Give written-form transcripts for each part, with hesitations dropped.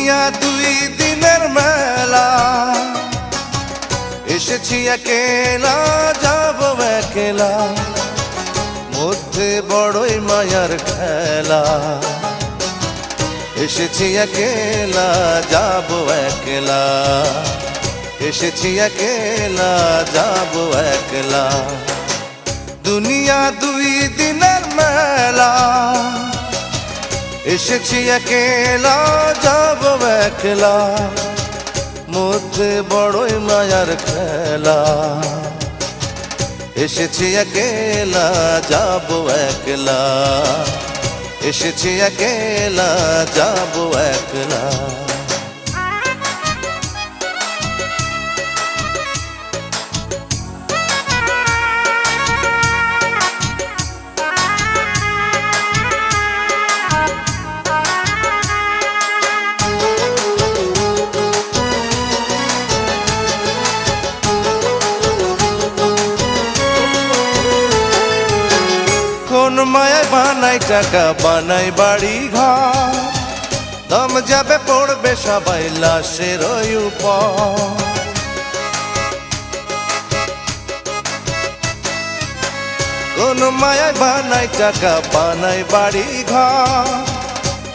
দুনিয়া দুই দিনের মেলা, এসেছি একেলা যাব একেলা, মধ্যে বড়ই মায়ার খেলা। এসেছি একেলা যাব একেলা, এসেছি একেলা যাব একলা। দুনিয়া দুই দিনের মেলা, এসেছি একেলা যাব একলা, মধ্যে বড়ই মায়ার খেলা। এসেছি একেলা যাব একলা, এসেছি একেলা যাব একলা। কোন মায়ায় বানাই টাকা, বানাই বাড়ি ঘর, দম যাবে পড়বে সবাই লাশের উপর। কোন মায়ায় বানাই টাকা, বানাই বাড়ি ঘর,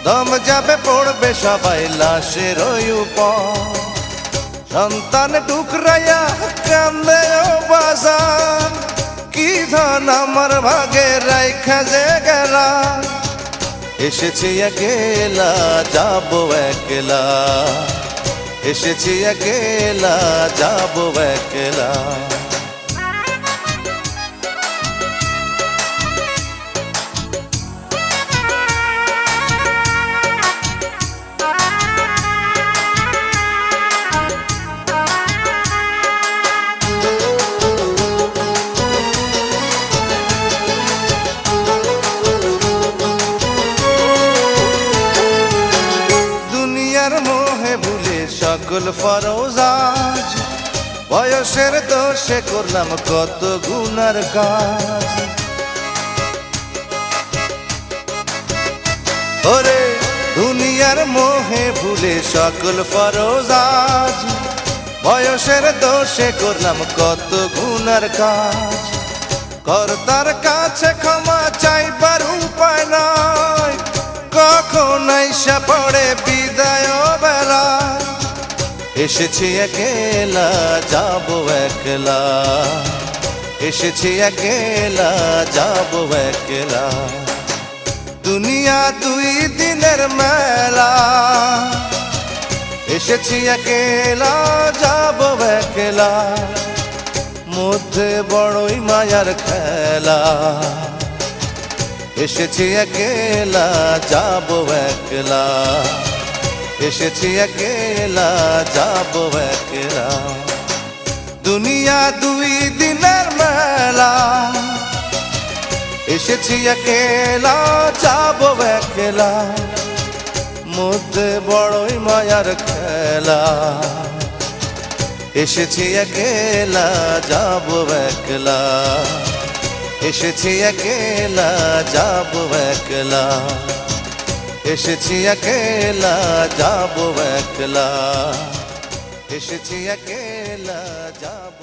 দম যাবে পড়বে সবাই লাশের উপর। সন্তান টুকরাইয়া কান্দে ও বাজার, কি ধন আমার ভাগে রাইখা যে গেলা। এসেছি একেলা যাব একলা, এসেছি একেলা যাব একলা। মোহে ভুলে সকল ফরজ আজ, বয়সের দোষে করলাম কত গুনার কাজ। ওরে দুনিয়ার মোহে ভুলে সকল ফরজ আজ, বয়সের দোষে করলাম কত গুনার কাজ। কর্তার কাছে ক্ষমা চাইবার উপায় নাই, কখন আইসা পড়ে বিদায় বেলা। এসেছি একেলা যাব একলা, এসেছি একেলা যাব একলা। দুনিয়া দুই দিনের মেলা, এসেছি একেলা যাব একলা, মধ্যে বড়ই মায়ার খেলা। এসেছি একেলা যাব একলা, এসেছি একেলা যাব একলা। দুনিয়া দুই দিনের মেলা, এসেছি একেলা যাব একলা, মধ্যে বড়ই মায়ার খেলা। এসেছি একেলা যাব একলা, এসেছি একেলা যাব একলা, এসেছি একেলা যাব একলা, এসেছি একেলা যাব।